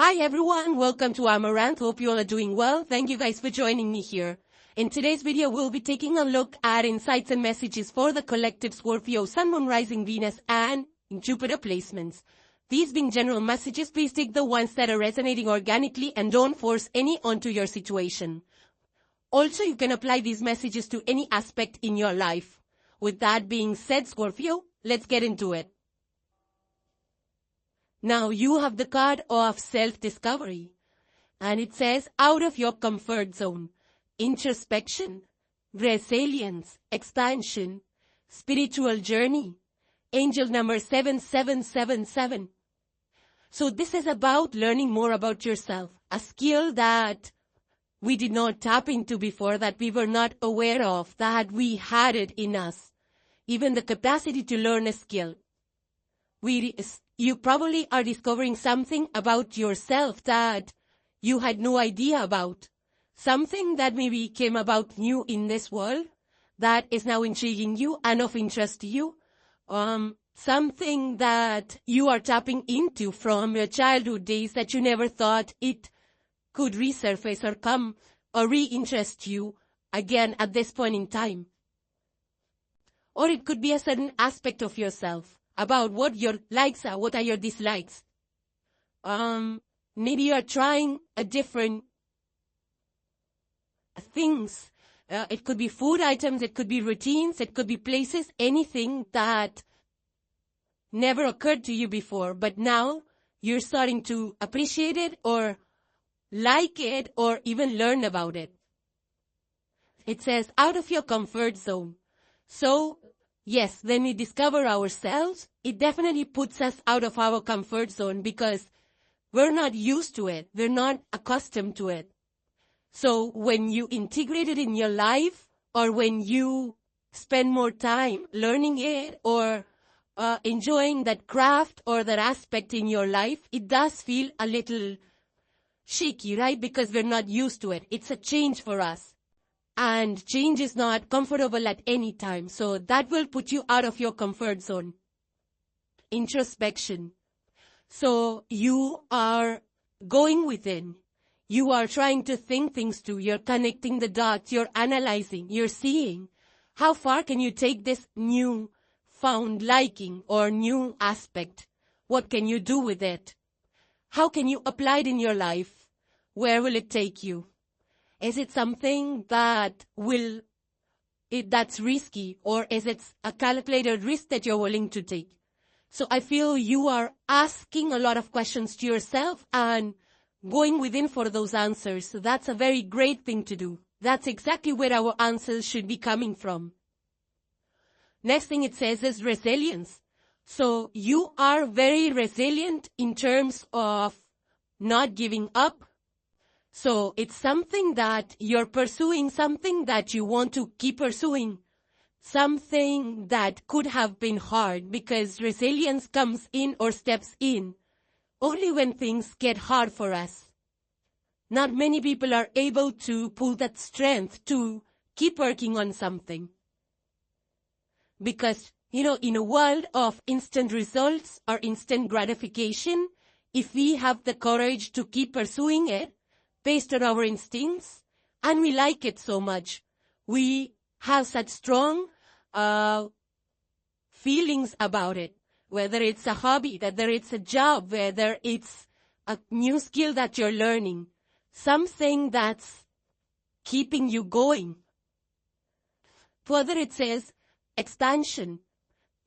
Hi everyone, welcome to Amaranth. Hope you all are doing well. Thank you guys for joining me here. In today's video, we'll be taking a look at insights and messages for the collective Scorpio, Sun, Moon, Rising, Venus, and Jupiter placements. These being general messages, please take the ones that are resonating organically and don't force any onto your situation. Also, you can apply these messages to any aspect in your life. With that being said, Scorpio, let's get into it. Now, you have the card of self-discovery, and it says, out of your comfort zone, introspection, resilience, expansion, spiritual journey, angel number 7777. So this is about learning more about yourself, a skill that we did not tap into before, that we were not aware of, that we had it in us. Even the capacity to learn a skill. You probably are discovering something about yourself that you had no idea about. Something that maybe came about new in this world that is now intriguing you and of interest to you. Something that you are tapping into from your childhood days that you never thought it could resurface or come or re-interest you again at this point in time. Or it could be a certain aspect of yourself. About what your likes are, what are your dislikes. Maybe you are trying a different things. It could be food items, it could be routines, it could be places, anything that never occurred to you before, but now you're starting to appreciate it or like it or even learn about it. It says, out of your comfort zone. So, yes, when we discover ourselves, it definitely puts us out of our comfort zone because we're not used to it. We're not accustomed to it. So when you integrate it in your life or when you spend more time learning it or enjoying that craft or that aspect in your life, it does feel a little shaky, right? Because we're not used to it. It's a change for us. And change is not comfortable at any time. So that will put you out of your comfort zone. Introspection. So you are going within. You are trying to think things through. You're connecting the dots. You're analyzing. You're seeing. How far can you take this new found liking or new aspect? What can you do with it? How can you apply it in your life? Where will it take you? Is it something that that's risky, or is it a calculated risk that you're willing to take? So I feel you are asking a lot of questions to yourself and going within for those answers. So that's a very great thing to do. That's exactly where our answers should be coming from. Next thing it says is resilience. So you are very resilient in terms of not giving up. So it's something that you're pursuing, something that you want to keep pursuing, something that could have been hard because resilience comes in or steps in only when things get hard for us. Not many people are able to pull that strength to keep working on something. Because, in a world of instant results or instant gratification, if we have the courage to keep pursuing it, based on our instincts, and we like it so much. We have such strong feelings about it, whether it's a hobby, whether it's a job, whether it's a new skill that you're learning, something that's keeping you going. Further, it says expansion.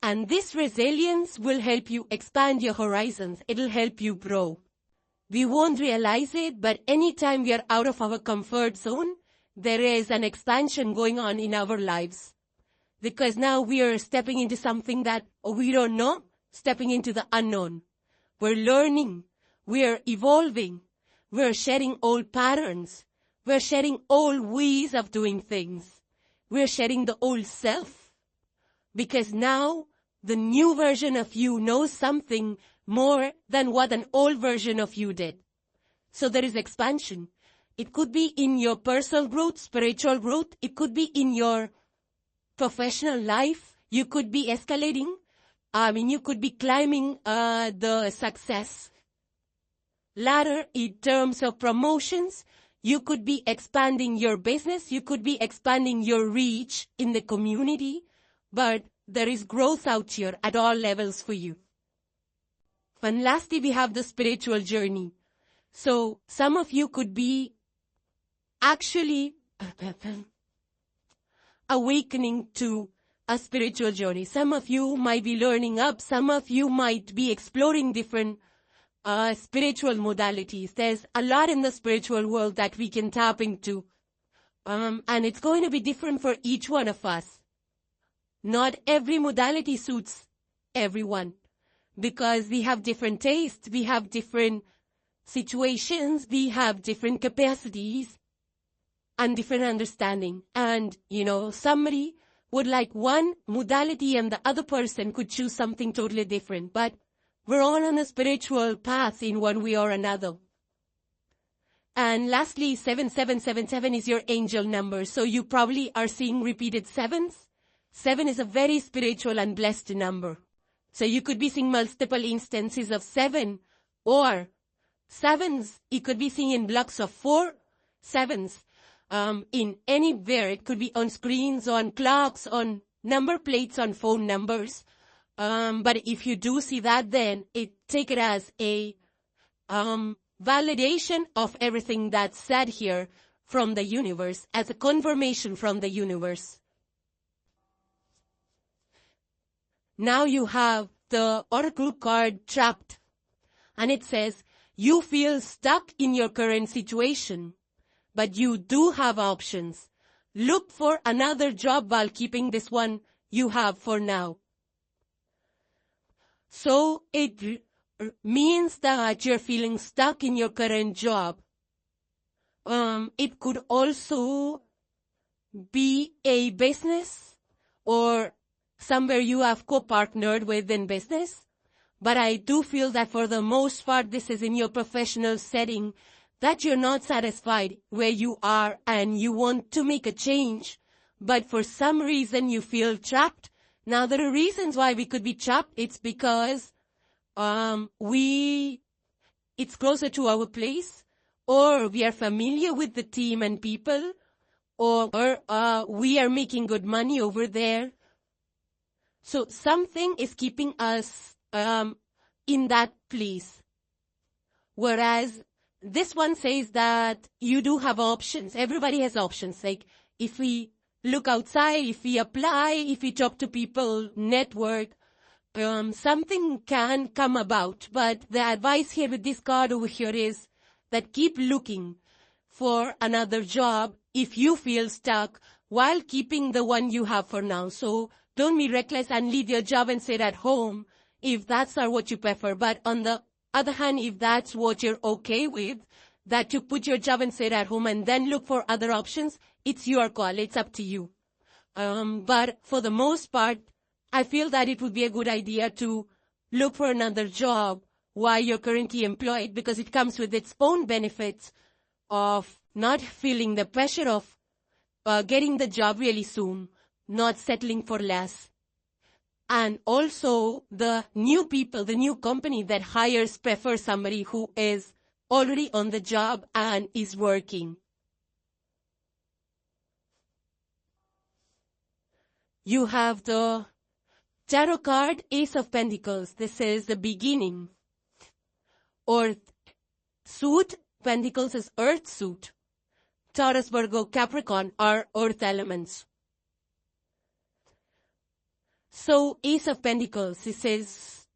And this resilience will help you expand your horizons. It'll help you grow. We won't realize it, but anytime we are out of our comfort zone, there is an expansion going on in our lives. Because now we are stepping into something that we don't know, stepping into the unknown. We're learning. We're evolving. We're shedding old patterns. We're shedding old ways of doing things. We're shedding the old self. Because now the new version of you knows something more than what an old version of you did. So there is expansion. It could be in your personal growth, spiritual growth. It could be in your professional life. You could be escalating. You could be climbing the success ladder in terms of promotions. You could be expanding your business. You could be expanding your reach in the community. But there is growth out here at all levels for you. And lastly, we have the spiritual journey. So some of you could be actually awakening to a spiritual journey. Some of you might be learning up. Some of you might be exploring different spiritual modalities. There's a lot in the spiritual world that we can tap into. And it's going to be different for each one of us. Not every modality suits everyone, because we have different tastes, we have different situations, we have different capacities and different understanding. And, somebody would like one modality and the other person could choose something totally different. But we're all on a spiritual path in one way or another. And lastly, 7777 is your angel number. So you probably are seeing repeated sevens. 7 is a very spiritual and blessed number. So you could be seeing multiple instances of 7 or 7s. You could be seeing in blocks of 4 7s. In anywhere. It could be on screens, on clocks, on number plates, on phone numbers. But if you do see that, then take it as a validation of everything that's said here from the universe, as a confirmation from the universe. Now you have the oracle card Trapped, and it says, you feel stuck in your current situation, but you do have options. Look for another job while keeping this one you have for now. So it means that you're feeling stuck in your current job. It could also be a business or somewhere you have co-partnered with in business. But I do feel that for the most part, this is in your professional setting, that you're not satisfied where you are and you want to make a change. But for some reason, you feel trapped. Now, there are reasons why we could be trapped. It's because it's closer to our place, or we are familiar with the team and people, or we are making good money over there. So something is keeping us in that place. Whereas this one says that you do have options. Everybody has options. Like if we look outside, if we apply, if we talk to people, network, something can come about. But the advice here with this card over here is that keep looking for another job if you feel stuck while keeping the one you have for now. So don't be reckless and leave your job and sit at home if that's not what you prefer. But on the other hand, if that's what you're okay with, that you put your job and sit at home and then look for other options, it's your call. It's up to you. But for the most part, I feel that it would be a good idea to look for another job while you're currently employed, because it comes with its own benefits of not feeling the pressure of getting the job really soon, not settling for less. And also the new people, the new company that hires prefer somebody who is already on the job and is working. You have the tarot card Ace of Pentacles. This is the beginning. Or suit, Pentacles is earth suit. Taurus, Virgo, Capricorn are earth elements. So Ace of Pentacles, this is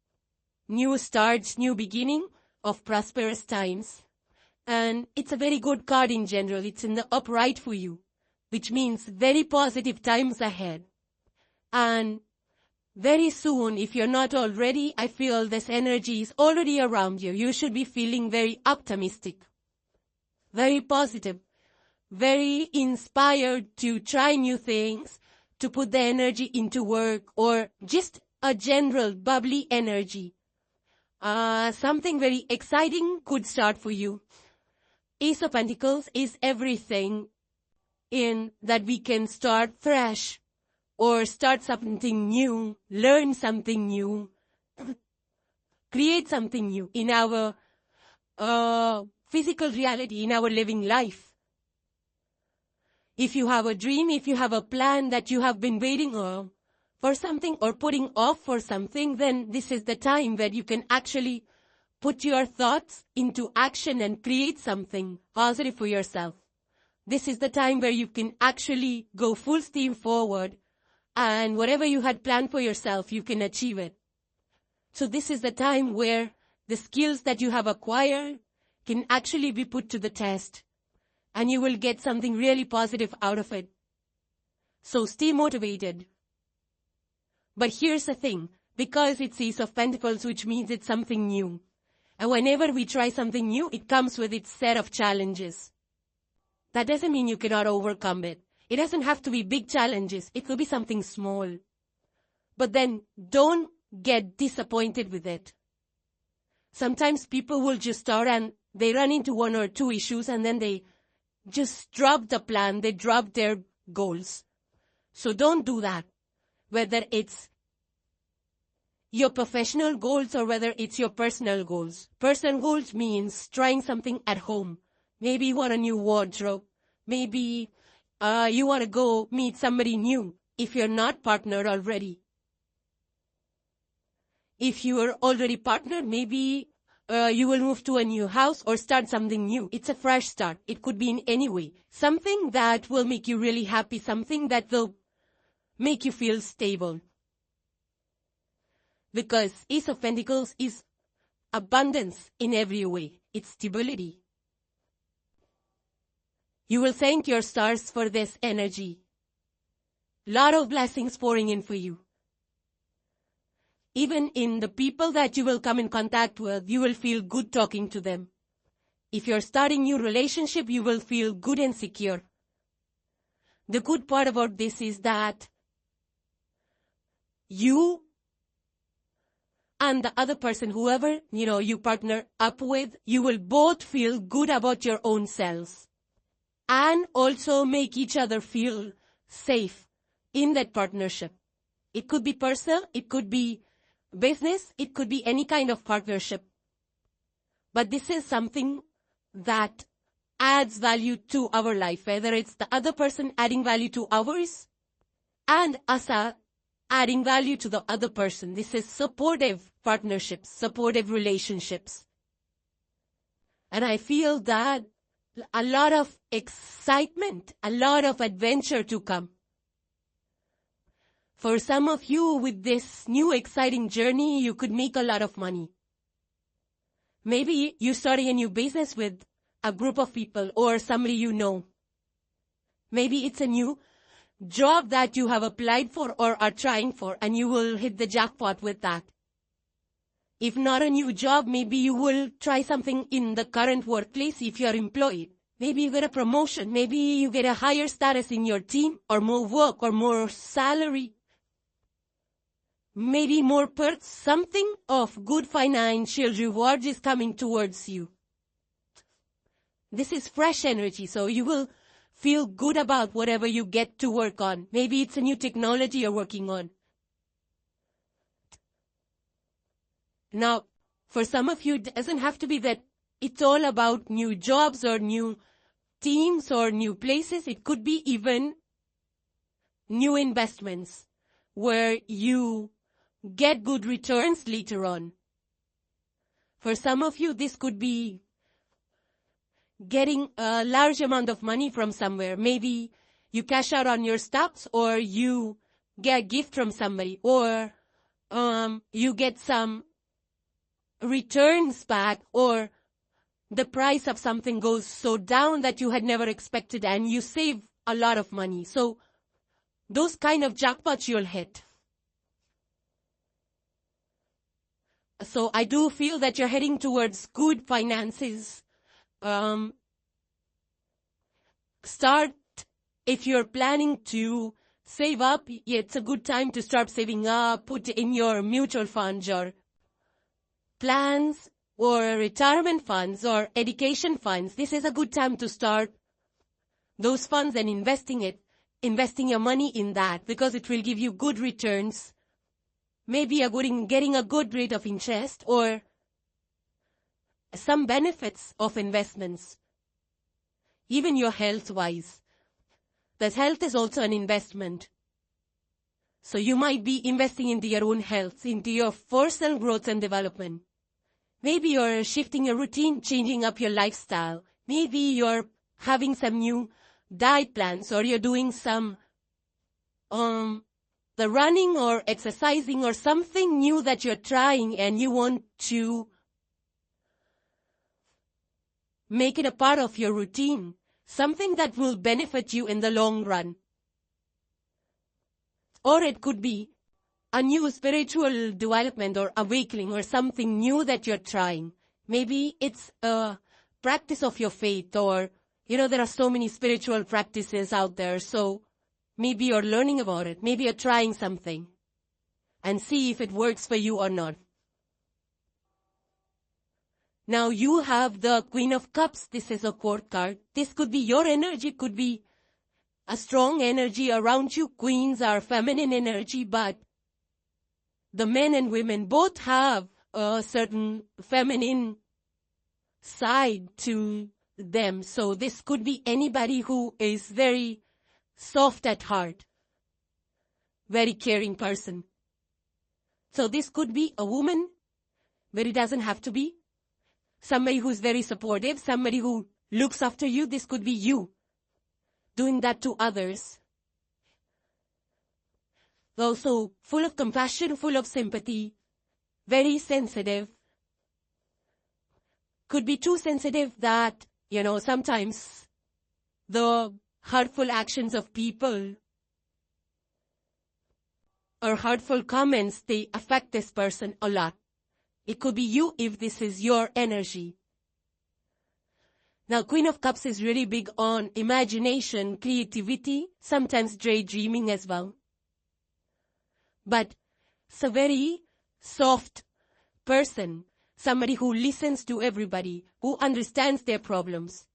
new starts, new beginning of prosperous times. And it's a very good card in general. It's in the upright for you, which means very positive times ahead. And very soon, if you're not already, I feel this energy is already around you. You should be feeling very optimistic, very positive, very inspired to try new things, to put the energy into work, or just a general bubbly energy. Something very exciting could start for you. Ace of Pentacles is everything in that we can start fresh, or start something new, learn something new, create something new in our physical reality in our living life. If you have a dream, if you have a plan that you have been waiting for something or putting off for something, then this is the time where you can actually put your thoughts into action and create something positive for yourself. This is the time where you can actually go full steam forward, and whatever you had planned for yourself, you can achieve it. So this is the time where the skills that you have acquired can actually be put to the test, and you will get something really positive out of it. So stay motivated. But here's the thing, because it's Ace of Pentacles, which means it's something new. And whenever we try something new, it comes with its set of challenges. That doesn't mean you cannot overcome it. It doesn't have to be big challenges. It could be something small. But then don't get disappointed with it. Sometimes people will just start and they run into one or two issues and then they just drop the plan. They drop their goals. So don't do that. Whether it's your professional goals or whether it's your personal goals. Personal goals means trying something at home. Maybe you want a new wardrobe. Maybe you want to go meet somebody new if you're not partnered already. If you are already partnered, maybe you will move to a new house or start something new. It's a fresh start. It could be in any way. Something that will make you really happy. Something that will make you feel stable. Because Ace of Pentacles is abundance in every way. It's stability. You will thank your stars for this energy. Lot of blessings pouring in for you. Even in the people that you will come in contact with, you will feel good talking to them. If you're starting new relationship, you will feel good and secure. The good part about this is that you and the other person, whoever, you partner up with, you will both feel good about your own selves. And also make each other feel safe in that partnership. It could be personal, it could be business, it could be any kind of partnership. But this is something that adds value to our life, whether it's the other person adding value to ours and us adding value to the other person. This is supportive partnerships, supportive relationships. And I feel that a lot of excitement, a lot of adventure to come. For some of you, with this new exciting journey, you could make a lot of money. Maybe you're starting a new business with a group of people or somebody you know. Maybe it's a new job that you have applied for or are trying for, and you will hit the jackpot with that. If not a new job, maybe you will try something in the current workplace if you're employed. Maybe you get a promotion. Maybe you get a higher status in your team or more work or more salary. Maybe more perks. Something of good financial reward is coming towards you. This is fresh energy, so you will feel good about whatever you get to work on. Maybe it's a new technology you're working on. Now, for some of you, it doesn't have to be that it's all about new jobs or new teams or new places. It could be even new investments where you get good returns later on. For some of you, this could be getting a large amount of money from somewhere. Maybe you cash out on your stocks, or you get a gift from somebody, or you get some returns back, or the price of something goes so down that you had never expected and you save a lot of money. So those kind of jackpots you'll hit. So I do feel that you're heading towards good finances. Start, if you're planning to save up, it's a good time to start saving up, put in your mutual funds or plans or retirement funds or education funds. This is a good time to start those funds and investing your money in that, because it will give you good returns. Maybe getting a good rate of interest, or some benefits of investments. Even your health-wise. That health is also an investment. So you might be investing into your own health, into your personal growth and development. Maybe you're shifting your routine, changing up your lifestyle. Maybe you're having some new diet plans, or you're doing some the running or exercising or something new that you're trying and you want to make it a part of your routine. Something that will benefit you in the long run. Or it could be a new spiritual development or awakening or something new that you're trying. Maybe it's a practice of your faith, or, there are so many spiritual practices out there. So maybe you're learning about it. Maybe you're trying something and see if it works for you or not. Now you have the Queen of Cups. This is a court card. This could be your energy, could be a strong energy around you. Queens are feminine energy, but the men and women both have a certain feminine side to them. So this could be anybody who is very soft at heart, very caring person. So this could be a woman, but it doesn't have to be. Somebody who's very supportive, somebody who looks after you. This could be you doing that to others. Also full of compassion, full of sympathy, very sensitive. Could be too sensitive that, sometimes the hurtful actions of people or hurtful comments, they affect this person a lot. It could be you if this is your energy. Now, Queen of Cups is really big on imagination, creativity, sometimes daydreaming as well. But it's a very soft person, somebody who listens to everybody, who understands their problems.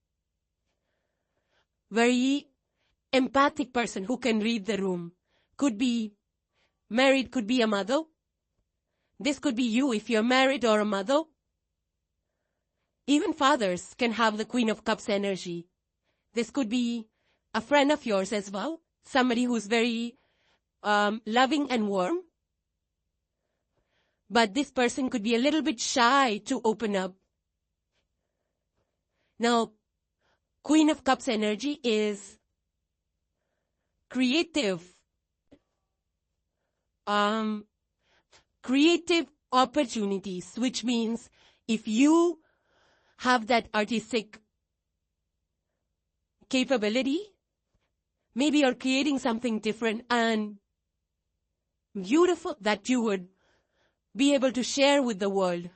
Very empathic person who can read the room. Could be married, could be a mother. This could be you if you're married or a mother. Even fathers can have the Queen of Cups energy. This could be a friend of yours as well. Somebody who's very loving and warm. But this person could be a little bit shy to open up. Now, Queen of Cups energy is creative. Creative opportunities, which means if you have that artistic capability, maybe you're creating something different and beautiful that you would be able to share with the world.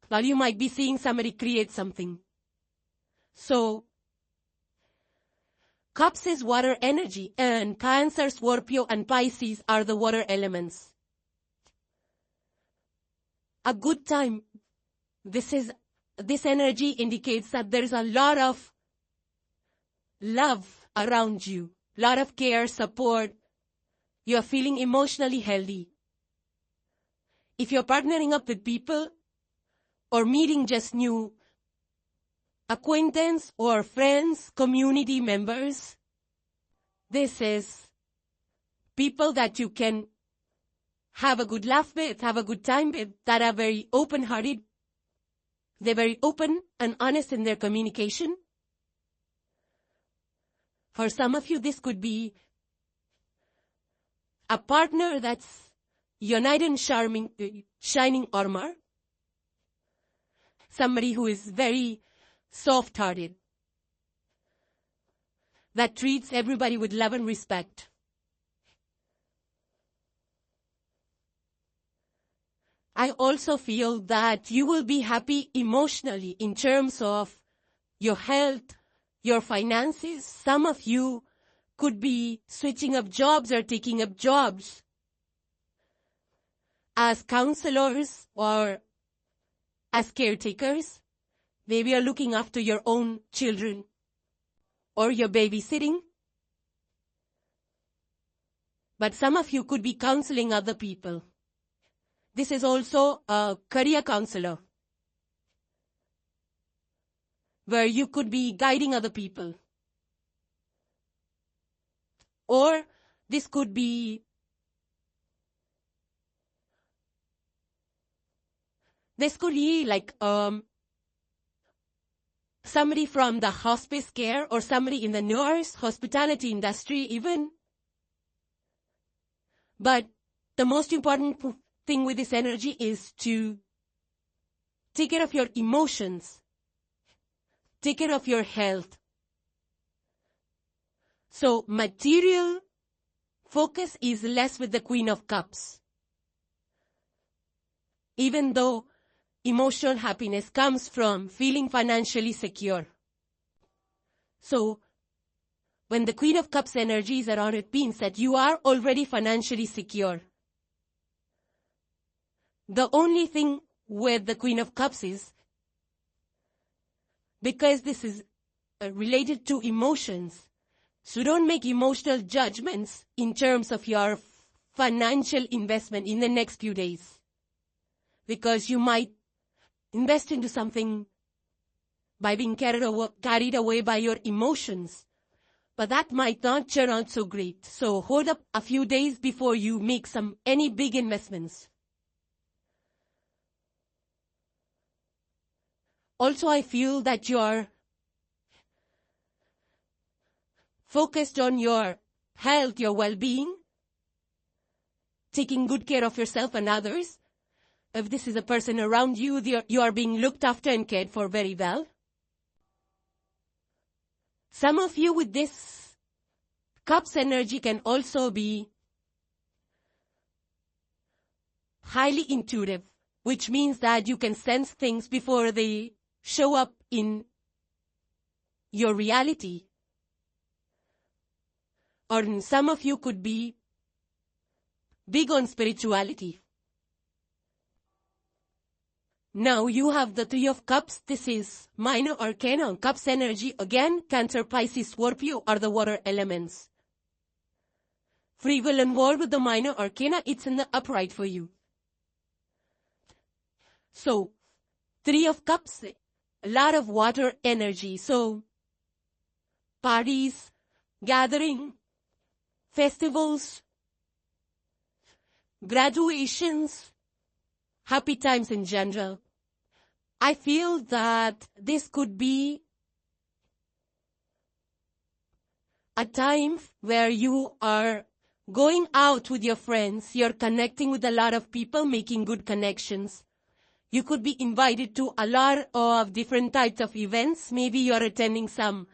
Well, you might be seeing somebody create something. So, Cups is water energy, and Cancer, Scorpio, and Pisces are the water elements. A good time. This energy indicates that there is a lot of love around you, lot of care, support. You are feeling emotionally healthy. If you're partnering up with people or meeting just new acquaintance or friends, community members, this is people that you can have a good laugh with, have a good time with, that are very open-hearted. They're very open and honest in their communication. For some of you, this could be a partner that's your knight in shining armor. Somebody who is very soft-hearted, that treats everybody with love and respect. I also feel that you will be happy emotionally in terms of your health, your finances. Some of you could be switching up jobs or taking up jobs as counselors or as caretakers. Maybe you're looking after your own children or you're babysitting. But some of you could be counseling other people. This is also a career counselor. where you could be guiding other people. Or this could be like somebody from the hospice care or somebody in the nurse, hospitality industry even. But the most important thing with this energy is to take care of your emotions, take care of your health. So material focus is less with the Queen of Cups. Even though emotional happiness comes from feeling financially secure. So when the Queen of Cups energy is around, it means that you are already financially secure. The only thing with the Queen of Cups is, because this is related to emotions, so don't make emotional judgments in terms of your financial investment in the next few days. Because you might invest into something by being carried away by your emotions. But that might not turn out so great. So hold up a few days before you make any big investments. Also, I feel that you're focused on your health, your well-being, taking good care of yourself and others. If this is a person around you, you are being looked after and cared for very well. Some of you with this Cups energy can also be highly intuitive, which means that you can sense things before they show up in your reality. Or some of you could be big on spirituality. Now you have the Three of Cups. This is minor arcana. Cups energy. Again, Cancer, Pisces, Scorpio are the water elements. Free will involved with the minor arcana. It's in the upright for you. So, Three of Cups, a lot of water energy. So, parties, gathering, festivals, graduations, happy times in general. I feel that this could be a time where you are going out with your friends, you're connecting with a lot of people, making good connections. You could be invited to a lot of different types of events. Maybe you're attending some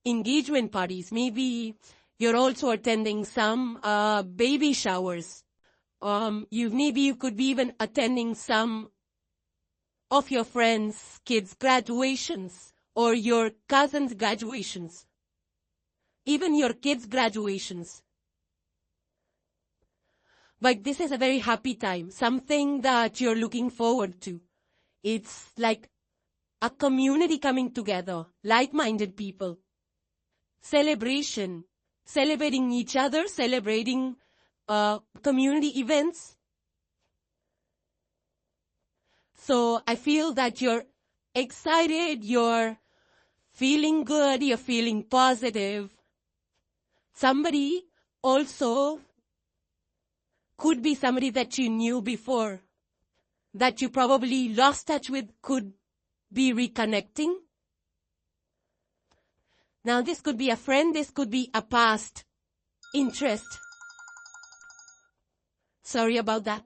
engagement parties. Maybe you're also attending some baby showers. Maybe you could be even attending some of your friends' kids' graduations or your cousins' graduations. Even your kids' graduations. But this is a very happy time, something that you're looking forward to. It's like a community coming together, like-minded people. Celebration, celebrating each other, celebrating community events. So I feel that you're excited, you're feeling good, you're feeling positive. Somebody also could be somebody that you knew before, that you probably lost touch with, could be reconnecting. Now this could be a friend, this could be a past interest. Sorry about that.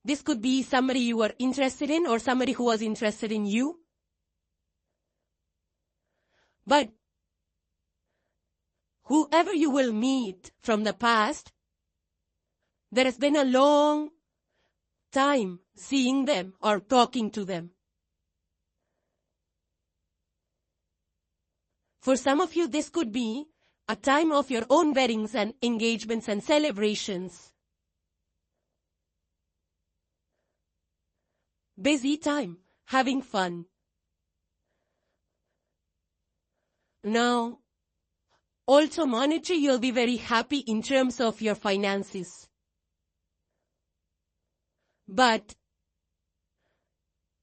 This could be somebody you were interested in or somebody who was interested in you. But whoever you will meet from the past, there has been a long time seeing them or talking to them. For some of you, this could be a time of your own weddings and engagements and celebrations. Busy time, having fun. Now, also monetary, you'll be very happy in terms of your finances. But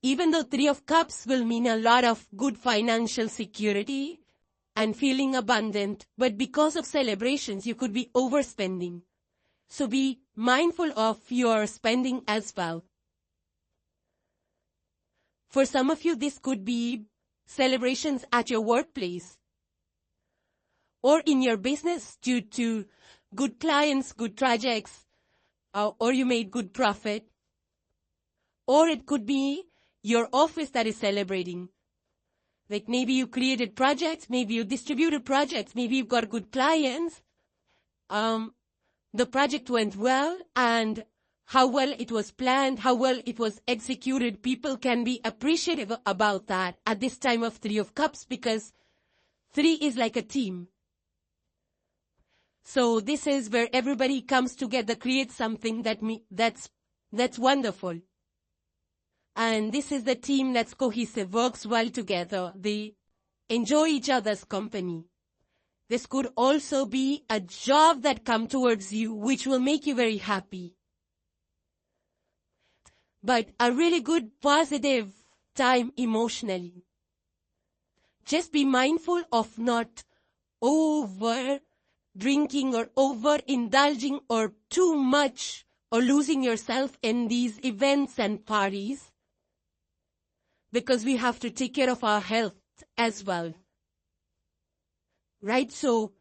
Even though Three of Cups will mean a lot of good financial security and feeling abundant, but because of celebrations, you could be overspending. So be mindful of your spending as well. For some of you, this could be celebrations at your workplace or in your business due to good clients, good projects, or you made good profit. Or it could be your office that is celebrating. Like maybe you created projects, maybe you distributed projects, maybe you've got good clients. The project went well, and how well it was planned, how well it was executed. People can be appreciative about that at this time of Three of Cups, because 3 is like a team. So this is where everybody comes together, creates something that's wonderful. And this is the team that's cohesive, works well together. They enjoy each other's company. This could also be a job that comes towards you, which will make you very happy. But a really good, positive time emotionally. Just be mindful of not over drinking or over indulging or too much or losing yourself in these events and parties, because we have to take care of our health as well. Right? So,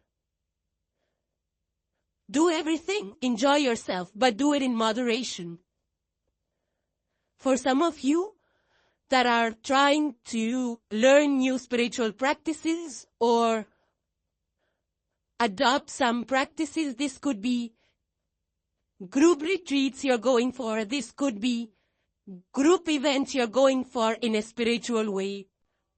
do everything. Enjoy yourself, but do it in moderation. For some of you that are trying to learn new spiritual practices or adopt some practices, this could be group retreats you're going for. This could be group events you're going for in a spiritual way.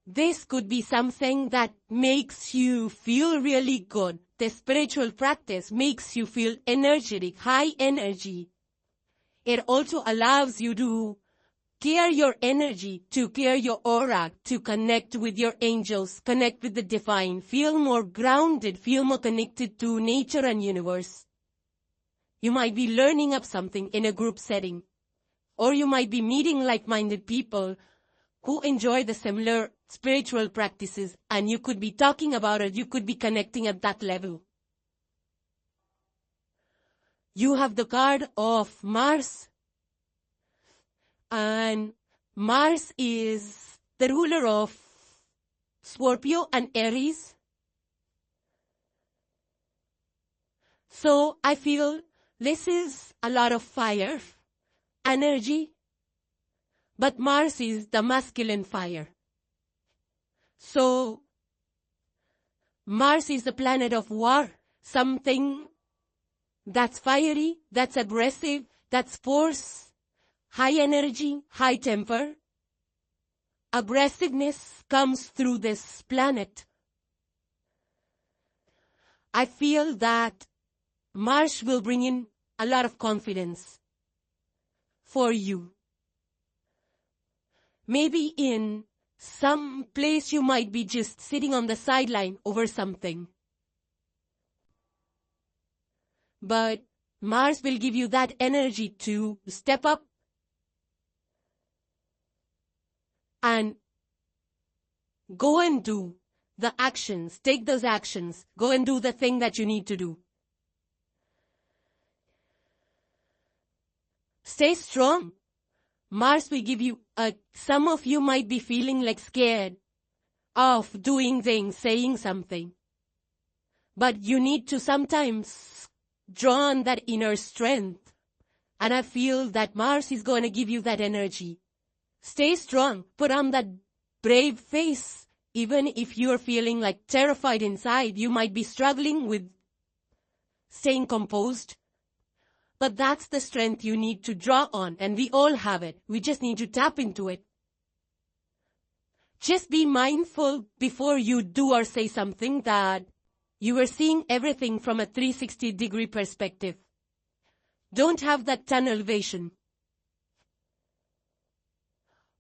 This could be something that makes you feel really good. The spiritual practice makes you feel energetic, high energy. It also allows you to clear your energy, to clear your aura, to connect with your angels, connect with the divine, feel more grounded, feel more connected to nature and universe. You might be learning up something in a group setting. Or you might be meeting like-minded people who enjoy the similar spiritual practices, and you could be talking about it, you could be connecting at that level. You have the card of Mars. And Mars is the ruler of Scorpio and Aries. So I feel this is a lot of fire, energy, but Mars is the masculine fire. So Mars is the planet of war, something that's fiery, that's aggressive, that's force, high energy, high temper. Aggressiveness comes through this planet. I feel that Mars will bring in a lot of confidence for you. Maybe in some place you might be just sitting on the sideline over something. But Mars will give you that energy to step up and go and do the actions. Take those actions. Go and do the thing that you need to do. Stay strong. Mars will give you, some of you might be feeling like scared of doing things, saying something. But you need to sometimes draw on that inner strength. And I feel that Mars is going to give you that energy. Stay strong. Put on that brave face. Even if you're feeling like terrified inside, you might be struggling with staying composed. But that's the strength you need to draw on, and we all have it. We just need to tap into it. Just be mindful before you do or say something that you are seeing everything from a 360-degree perspective. Don't have that tunnel vision.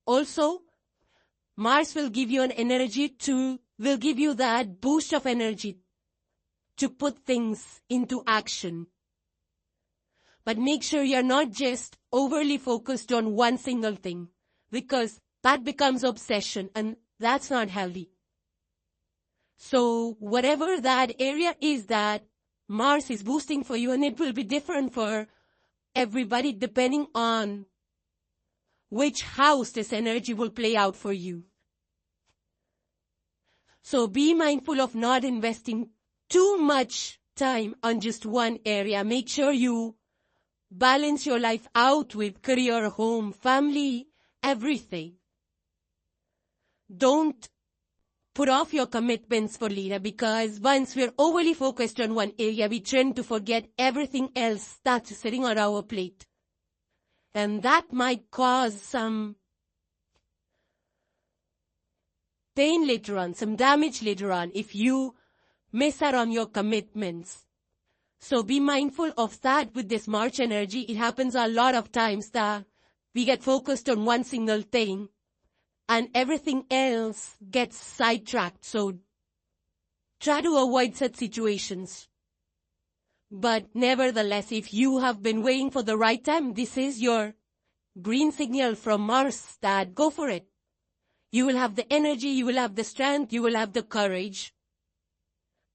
Also, Mars will give you an energy will give you that boost of energy to put things into action. But make sure you're not just overly focused on one single thing, because that becomes obsession, and that's not healthy. So whatever that area is that Mars is boosting for you, and it will be different for everybody depending on which house this energy will play out for you. So be mindful of not investing too much time on just one area. Make sure you balance your life out with career, home, family, everything. Don't put off your commitments for Libra, because once we're overly focused on one area, we tend to forget everything else that's sitting on our plate. And that might cause some pain later on, some damage later on, if you miss out on your commitments. So be mindful of that with this March energy. It happens a lot of times that we get focused on one single thing and everything else gets sidetracked. So try to avoid such situations. But nevertheless, if you have been waiting for the right time, this is your green signal from Mars that go for it. You will have the energy, you will have the strength, you will have the courage,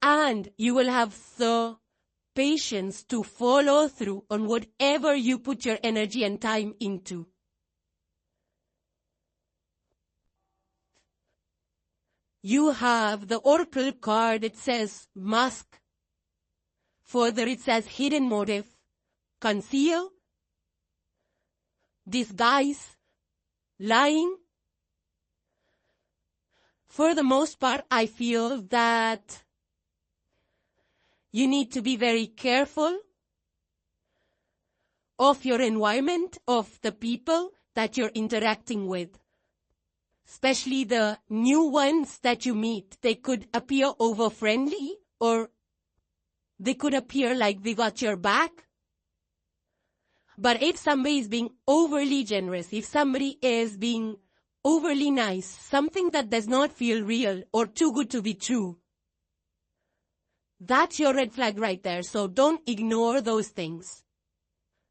and you will have the patience to follow through on whatever you put your energy and time into. You have the Oracle card. It says mask. Further, it says hidden motive, conceal, disguise, lying. For the most part, I feel that you need to be very careful of your environment, of the people that you're interacting with. Especially the new ones that you meet. They could appear over-friendly, or they could appear like they got your back. But if somebody is being overly generous, if somebody is being overly nice, something that does not feel real or too good to be true, that's your red flag right there. So don't ignore those things.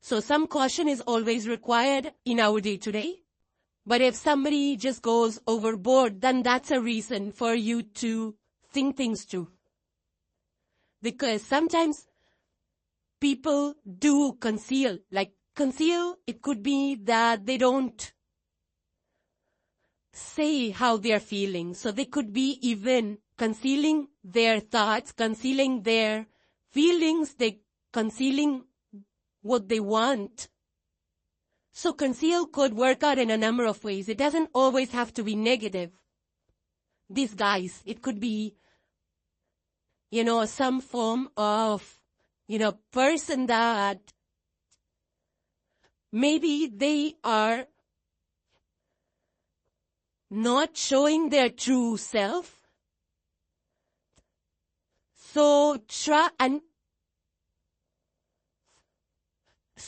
So some caution is always required in our day-to-day. But if somebody just goes overboard, then that's a reason for you to think things through. Because sometimes people do conceal. Like conceal, it could be that they don't say how they're feeling. So they could be even concealing their thoughts, concealing their feelings, concealing what they want. So conceal could work out in a number of ways. It doesn't always have to be negative. Disguise, it could be, some form of, person that maybe they are not showing their true self. So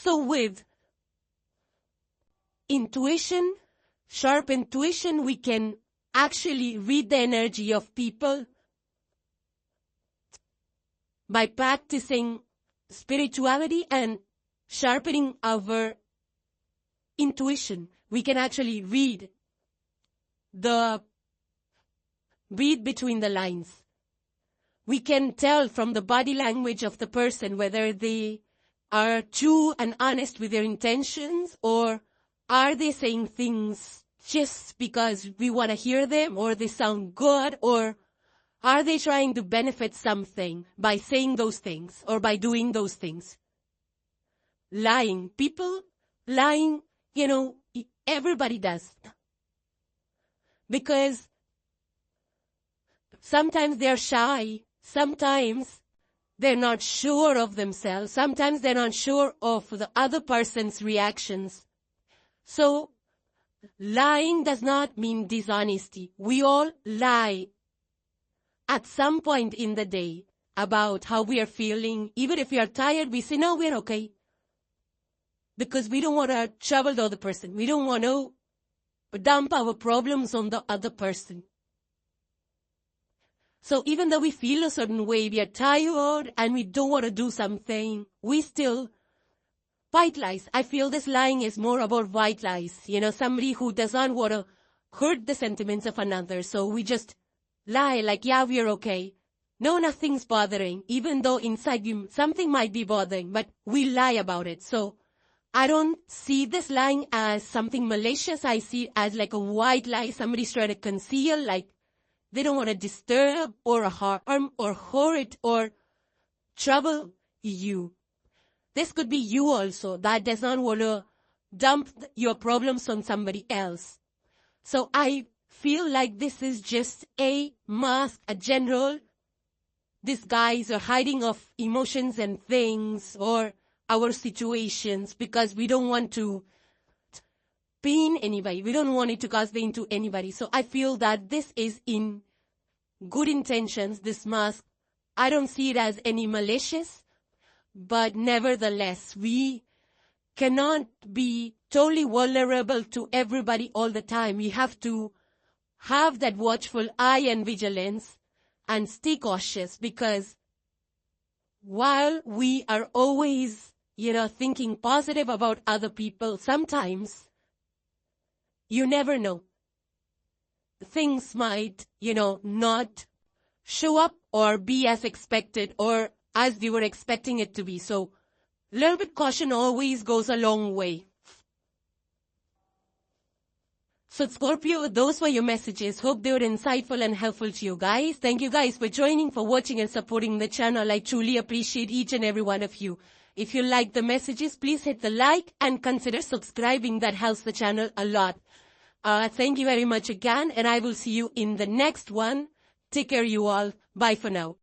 with intuition, sharp intuition, we can actually read the energy of people by practicing spirituality and sharpening our intuition. We can actually read between the lines. We can tell from the body language of the person whether they are true and honest with their intentions, or are they saying things just because we want to hear them, or they sound good, or are they trying to benefit something by saying those things or by doing those things? Lying. People lying, everybody does. Because sometimes they're shy, sometimes they're not sure of themselves, sometimes they're not sure of the other person's reactions. So, lying does not mean dishonesty. We all lie at some point in the day about how we are feeling. Even if we are tired, we say, no, we're okay. Because we don't want to trouble the other person. We don't want to dump our problems on the other person. So even though we feel a certain way, we are tired and we don't want to do something, we still white lies. I feel this lying is more about white lies. Somebody who does not want to hurt the sentiments of another. So we just lie like, yeah, we're okay. No, nothing's bothering. Even though inside you, something might be bothering, but we lie about it. So I don't see this lying as something malicious. I see it as like a white lie somebody's trying to conceal, like they don't want to disturb or harm or hurt or trouble you. This could be you also that does not want to dump your problems on somebody else. So I feel like this is just a mask, a general disguise or hiding of emotions and things or our situations because we don't want to pain anybody. We don't want it to cause pain to anybody. So I feel that this is in good intentions, this mask. I don't see it as any malicious, but nevertheless, we cannot be totally vulnerable to everybody all the time. We have to have that watchful eye and vigilance and stay cautious because while we are always, thinking positive about other people, sometimes you never know. Things might, not show up or be as expected or as you were expecting it to be. So a little bit caution always goes a long way. So Scorpio, those were your messages. Hope they were insightful and helpful to you guys. Thank you guys for joining, for watching and supporting the channel. I truly appreciate each and every one of you. If you like the messages, please hit the like and consider subscribing. That helps the channel a lot. Thank you very much again, and I will see you in the next one. Take care, you all. Bye for now.